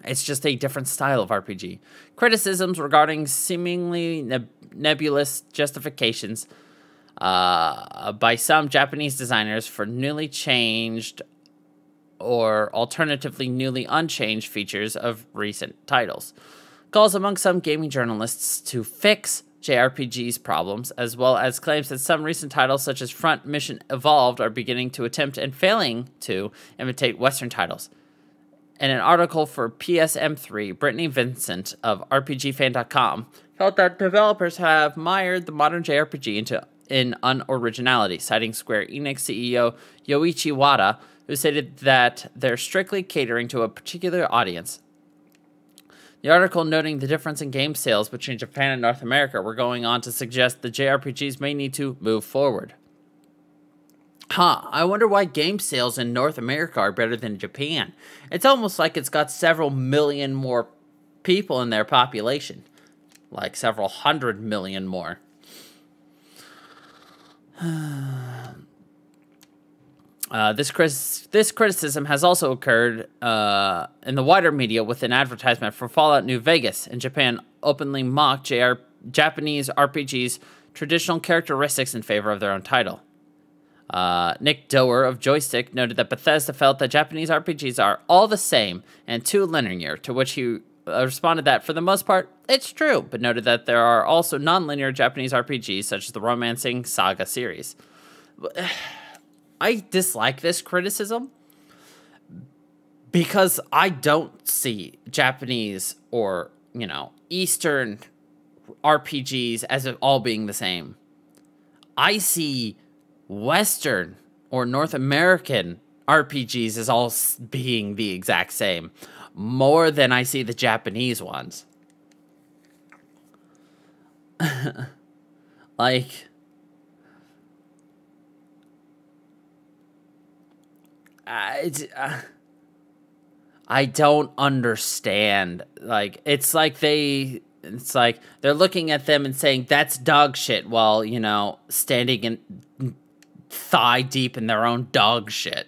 It's just a different style of RPG. Criticisms regarding seemingly nebulous justifications by some Japanese designers for newly changed or alternatively newly unchanged features of recent titles. Calls among some gaming journalists to fix JRPG's problems, as well as claims that some recent titles such as Front Mission Evolved are beginning to attempt and failing to imitate Western titles. In an article for PSM3, Brittany Vincent of RPGFan.com felt that developers have mired the modern JRPG in unoriginality, citing Square Enix CEO Yoichi Wada, who stated that they're strictly catering to a particular audience. The article noting the difference in game sales between Japan and North America were going on to suggest the JRPGs may need to move forward. I wonder why game sales in North America are better than Japan. It's almost like it's got several million more people in their population, like several 100 million more. This criticism has also occurred in the wider media with an advertisement for Fallout New Vegas. In Japan, openly mocked Japanese RPGs' traditional characteristics in favor of their own title. Nick Doer of Joystick noted that Bethesda felt that Japanese RPGs are all the same and too linear, to which he responded that, for the most part, it's true, but noted that there are also non-linear Japanese RPGs, such as the Romancing Saga series. I dislike this criticism because I don't see Japanese or, Eastern RPGs as all being the same. I see Western or North American RPGs as all being the exact same, more than I see the Japanese ones. I don't understand. It's like they're looking at them and saying that's dog shit, while standing in thigh deep in their own dog shit.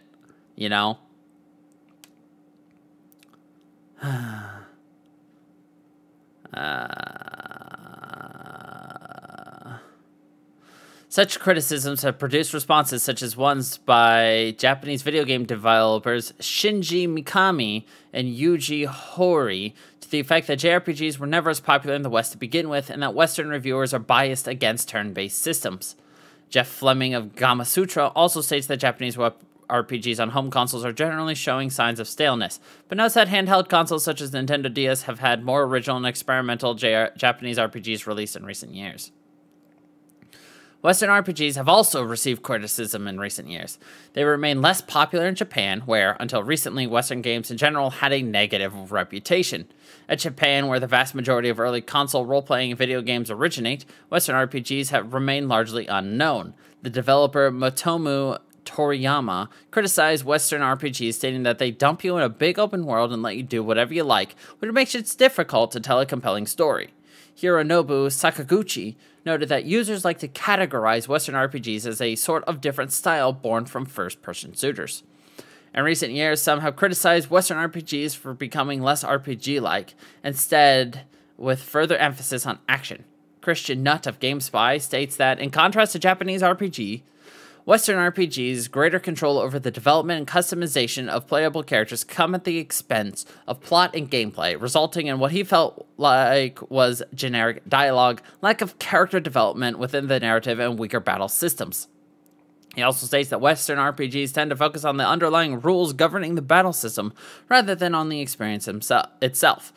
Such criticisms have produced responses such as ones by Japanese video game developers Shinji Mikami and Yuji Horii to the effect that JRPGs were never as popular in the West to begin with, and that Western reviewers are biased against turn-based systems. Jeff Fleming of Gamasutra also states that Japanese RPGs on home consoles are generally showing signs of staleness, but notes that handheld consoles such as Nintendo DS have had more original and experimental Japanese RPGs released in recent years. Western RPGs have also received criticism in recent years. They remain less popular in Japan, where, until recently, Western games in general had a negative reputation. At Japan, where the vast majority of early console role-playing video games originate, Western RPGs have remained largely unknown. The developer Motomu Toriyama criticized Western RPGs, stating that they dump you in a big open world and let you do whatever you like, which makes it difficult to tell a compelling story. Hironobu Sakaguchi noted that users like to categorize Western RPGs as a sort of different style born from first-person shooters. In recent years, some have criticized Western RPGs for becoming less RPG-like, instead with further emphasis on action. Christian Nutt of GameSpy states that, in contrast to Japanese RPG, Western RPGs' greater control over the development and customization of playable characters come at the expense of plot and gameplay, resulting in what he felt like was generic dialogue, lack of character development within the narrative, and weaker battle systems. He also states that Western RPGs tend to focus on the underlying rules governing the battle system rather than on the experience itself.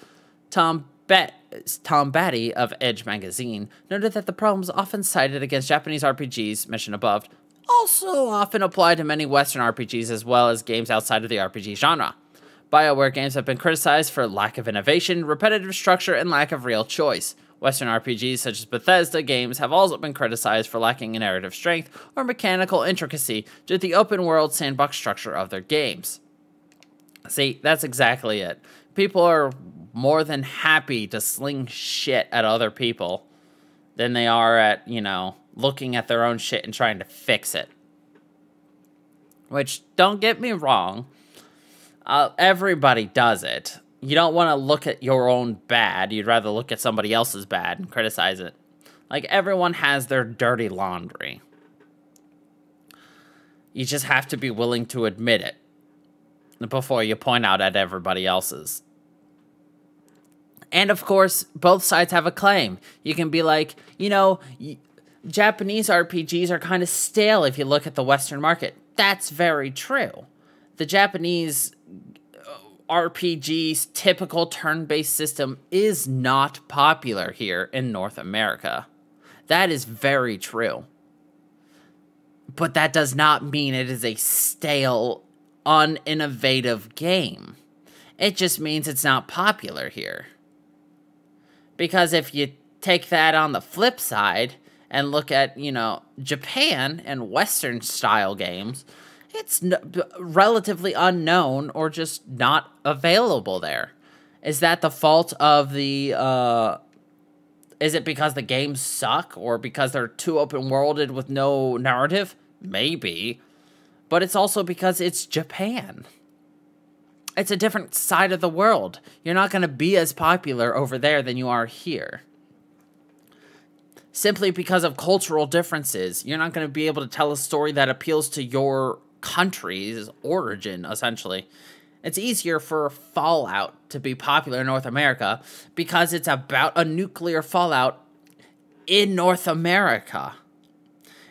Tom Batty of Edge magazine noted that the problems often cited against Japanese RPGs, mentioned above, also often apply to many Western RPGs as well as games outside of the RPG genre. BioWare games have been criticized for lack of innovation, repetitive structure, and lack of real choice. Western RPGs such as Bethesda games have also been criticized for lacking in narrative strength or mechanical intricacy due to the open-world sandbox structure of their games. See, that's exactly it. People are more than happy to sling shit at other people than they are at, looking at their own shit and trying to fix it. Which, don't get me wrong, everybody does it. You don't want to look at your own bad. You'd rather look at somebody else's bad and criticize it. Everyone has their dirty laundry. You just have to be willing to admit it before you point out at everybody else's. And, of course, both sides have a claim. You can be like, Japanese RPGs are kind of stale if you look at the Western market. That's very true. The Japanese RPG's typical turn-based system is not popular here in North America. That is very true. But that does not mean it is a stale, uninnovative game. It just means it's not popular here. Because if you take that on the flip side and look at, Japan and Western-style games, it's relatively unknown or just not available there. Is that the fault of the, is it because the games suck, or because they're too open-worlded with no narrative? Maybe. But it's also because it's Japan. It's a different side of the world. You're not going to be as popular over there than you are here. Simply because of cultural differences. You're not going to be able to tell a story that appeals to your country's origin, essentially. It's easier for Fallout to be popular in North America because it's about a nuclear fallout in North America.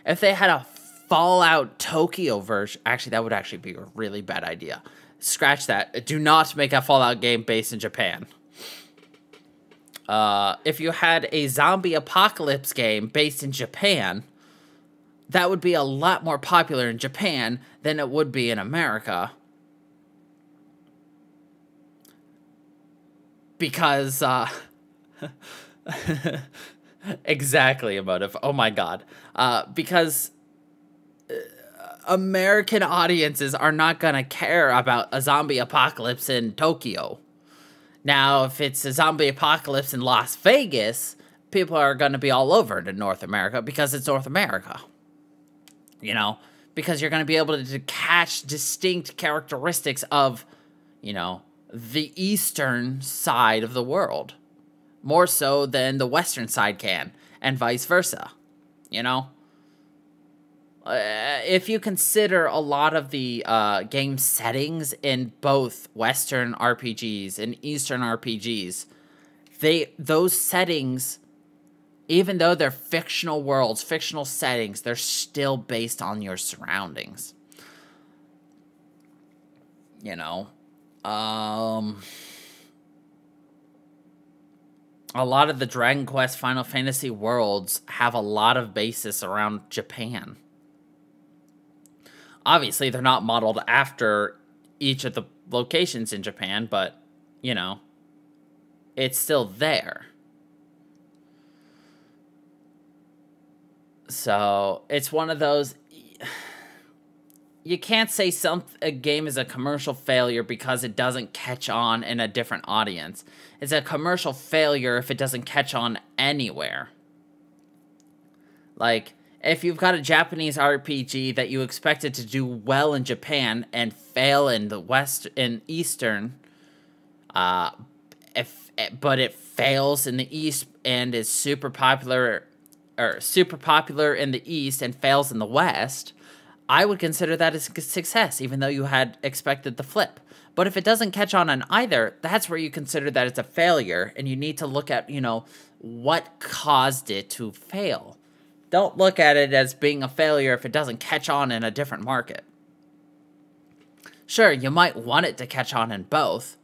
If they had a Fallout Tokyo version, actually, that would actually be a really bad idea. Scratch that. Do not make a Fallout game based in Japan. If you had a zombie apocalypse game based in Japan, that would be a lot more popular in Japan than it would be in America. Because, exactly, Emotive. Oh my god. Because American audiences are not gonna care about a zombie apocalypse in Tokyo. Now, if it's a zombie apocalypse in Las Vegas, people are gonna be all over it in North America because it's North America. You know? Because you're gonna be able to catch distinct characteristics of, you know, the eastern side of the world. More so than the western side can, and vice versa. You know? If you consider a lot of the game settings in both Western RPGs and Eastern RPGs, those settings, even though they're fictional worlds, fictional settings, they're still based on your surroundings. You know? A lot of the Dragon Quest Final Fantasy worlds have a lot of basis around Japan. Obviously, they're not modeled after each of the locations in Japan, but, you know, it's still there. So, it's one of those... You can't say a game is a commercial failure because it doesn't catch on in a different audience. It's a commercial failure if it doesn't catch on anywhere. Like, if you've got a Japanese RPG that you expected to do well in Japan and fail in the West and Eastern, but it fails in the East and is super popular in the East and fails in the West, I would consider that a success, even though you had expected the flip. But if it doesn't catch on either, that's where you consider that it's a failure, and you need to look at, you know, what caused it to fail. Don't look at it as being a failure if it doesn't catch on in a different market. Sure, you might want it to catch on in both,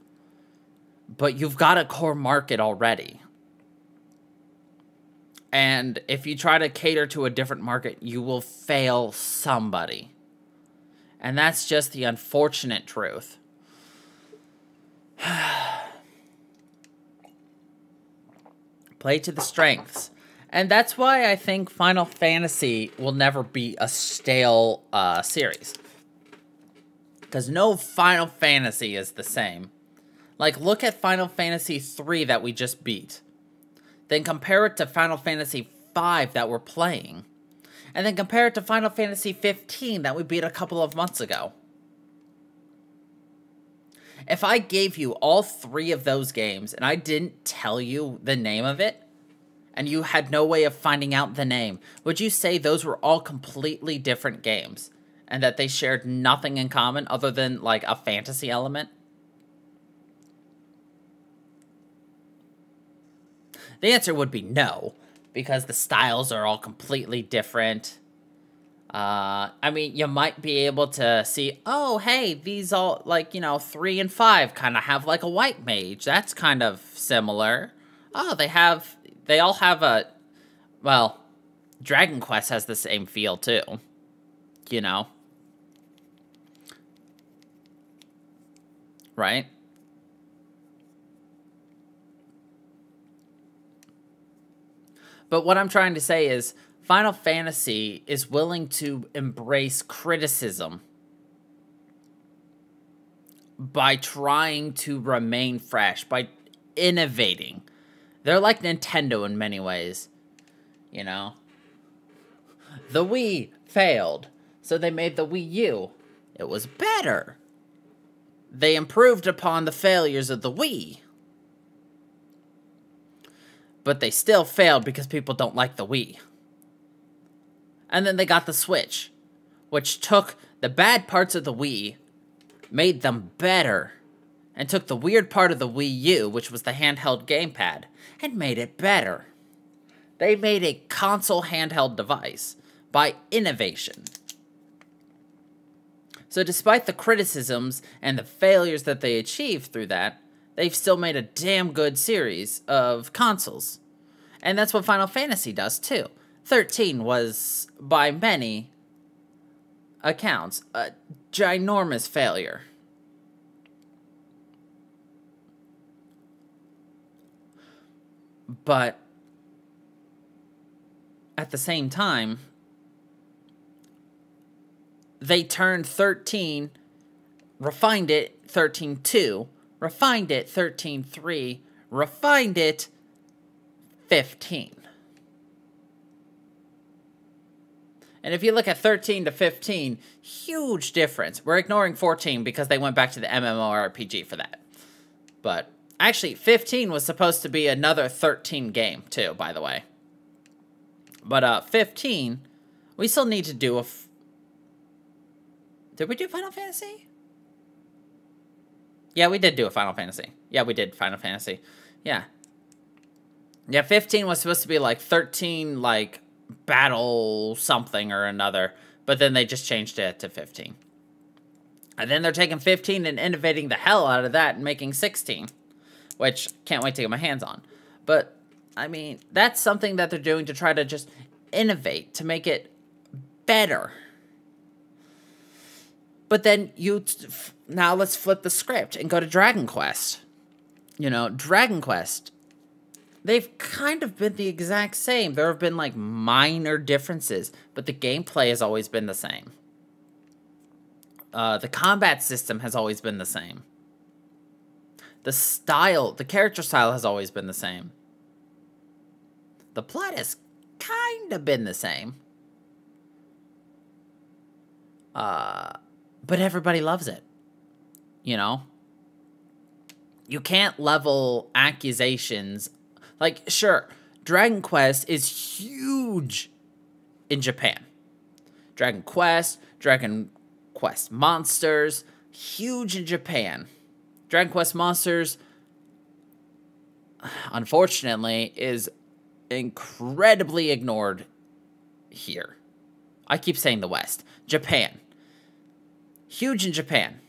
but you've got a core market already. And if you try to cater to a different market, you will fail somebody. And that's just the unfortunate truth. Play to the strengths. And that's why I think Final Fantasy will never be a stale series. Because no Final Fantasy is the same. Like, look at Final Fantasy III that we just beat. Then compare it to Final Fantasy V that we're playing. And then compare it to Final Fantasy 15 that we beat a couple of months ago. If I gave you all three of those games and I didn't tell you the name of it, and you had no way of finding out the name, would you say those were all completely different games? And that they shared nothing in common other than, like, a fantasy element? The answer would be no, because the styles are all completely different. I mean, you might be able to see, oh, hey, these all, like, you know, 3 and 5 kind of have, like, a white mage. That's kind of similar. Oh, they all have well, Dragon Quest has the same feel, too. You know? Right? But what I'm trying to say is, Final Fantasy is willing to embrace criticism by trying to remain fresh, by innovating. They're like Nintendo in many ways, you know? The Wii failed, so they made the Wii U. It was better. They improved upon the failures of the Wii. But they still failed because people don't like the Wii. And then they got the Switch, which took the bad parts of the Wii, made them better, and took the weird part of the Wii U, which was the handheld gamepad, and made it better. They made a console handheld device by innovation. So despite the criticisms and the failures that they achieved through that, they've still made a damn good series of consoles. And that's what Final Fantasy does too. 13 was, by many accounts, a ginormous failure. But at the same time, they turned 13, refined it 13.2, refined it 13.3, refined it 15. And if you look at 13 to 15, huge difference. We're ignoring 14 because they went back to the MMORPG for that. But actually, 15 was supposed to be another 13 game too, by the way. But 15, we still need to do a... Did we do Final Fantasy? Yeah, we did do a Final Fantasy. Yeah, we did Final Fantasy. Yeah. Yeah, 15 was supposed to be like 13, like, battle something or another. But then they just changed it to 15. And then they're taking 15 and innovating the hell out of that and making 16. Which, can't wait to get my hands on. But, I mean, that's something that they're doing to try to just innovate, to make it better. But then now let's flip the script and go to Dragon Quest. You know, Dragon Quest, they've kind of been the exact same. There have been like minor differences, but the gameplay has always been the same. The combat system has always been the same. The character style has always been the same. The plot has kind of been the same. But everybody loves it. You know? You can't level accusations. Like, sure, Dragon Quest is huge in Japan. Dragon Quest Monsters, huge in Japan. Dragon Quest Monsters, unfortunately, is incredibly ignored here. I keep saying the West. Japan. Huge in Japan.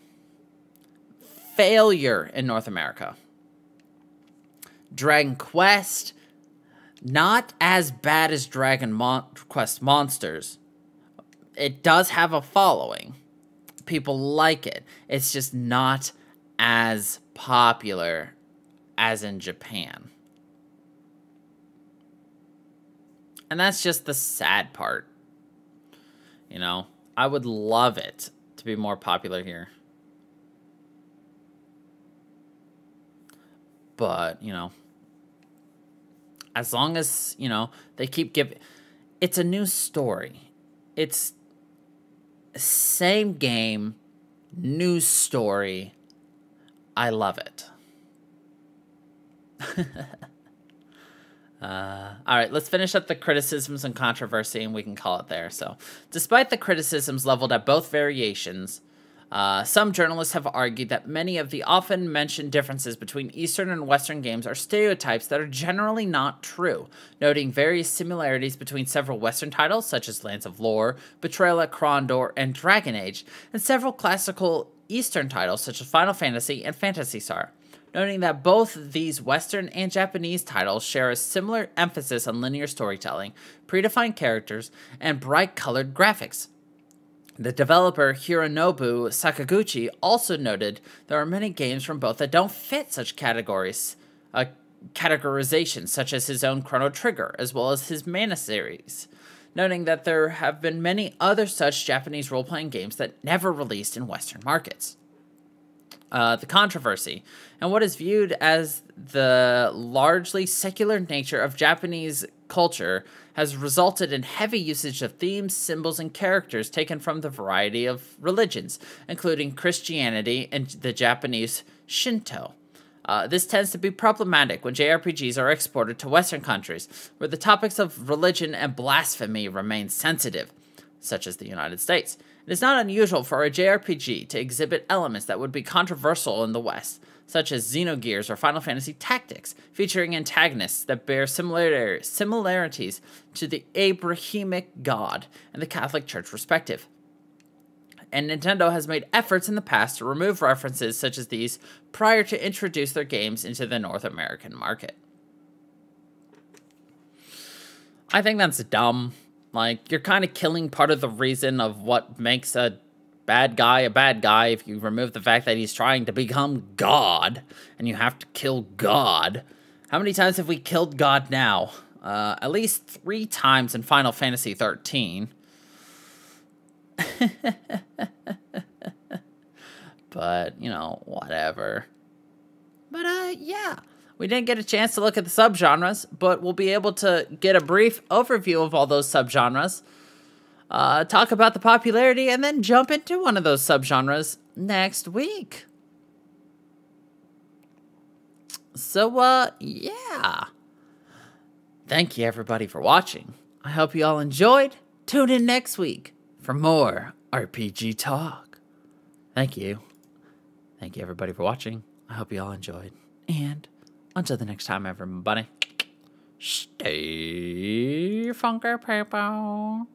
Failure in North America. Dragon Quest, not as bad as Dragon Quest Monsters. It does have a following. People like it. It's just not as popular as in Japan. And that's just the sad part. You know, I would love it to be more popular here. But, you know, as long as, you know, they keep giving... It's a new story. It's same game, new story. I love it. All right, let's finish up the criticisms and controversy, and we can call it there. So, despite the criticisms leveled at both variations, some journalists have argued that many of the often mentioned differences between Eastern and Western games are stereotypes that are generally not true, noting various similarities between several Western titles, such as Lands of Lore, Betrayal at Krondor, and Dragon Age, and several classical Eastern titles, such as Final Fantasy and Phantasy Star, noting that both these Western and Japanese titles share a similar emphasis on linear storytelling, predefined characters, and bright-colored graphics. The developer Hironobu Sakaguchi also noted there are many games from both that don't fit such categorizations, such as his own Chrono Trigger, as well as his Mana series, noting that there have been many other such Japanese role-playing games that never released in Western markets. the controversy, and what is viewed as the largely secular nature of Japanese culture has resulted in heavy usage of themes, symbols, and characters taken from the variety of religions, including Christianity and the Japanese Shinto. This tends to be problematic when JRPGs are exported to Western countries, where the topics of religion and blasphemy remain sensitive, such as the United States. It is not unusual for a JRPG to exhibit elements that would be controversial in the West, such as Xenogears or Final Fantasy Tactics, featuring antagonists that bear similarities to the Abrahamic God and the Catholic Church respective. And Nintendo has made efforts in the past to remove references such as these prior to introduce their games into the North American market. I think that's dumb. Like, you're kind of killing part of the reason of what makes a bad guy if you remove the fact that he's trying to become God, and you have to kill God. How many times have we killed God now? At least 3 times in Final Fantasy 13. But, you know, whatever. But, yeah. We didn't get a chance to look at the subgenres, but we'll be able to get a brief overview of all those subgenres, talk about the popularity, and then jump into one of those subgenres next week. So, yeah. Thank you, everybody, for watching. I hope you all enjoyed. Tune in next week for more RPG talk. Thank you. Thank you, everybody, for watching. I hope you all enjoyed. And until the next time, everybody, stay funky, people.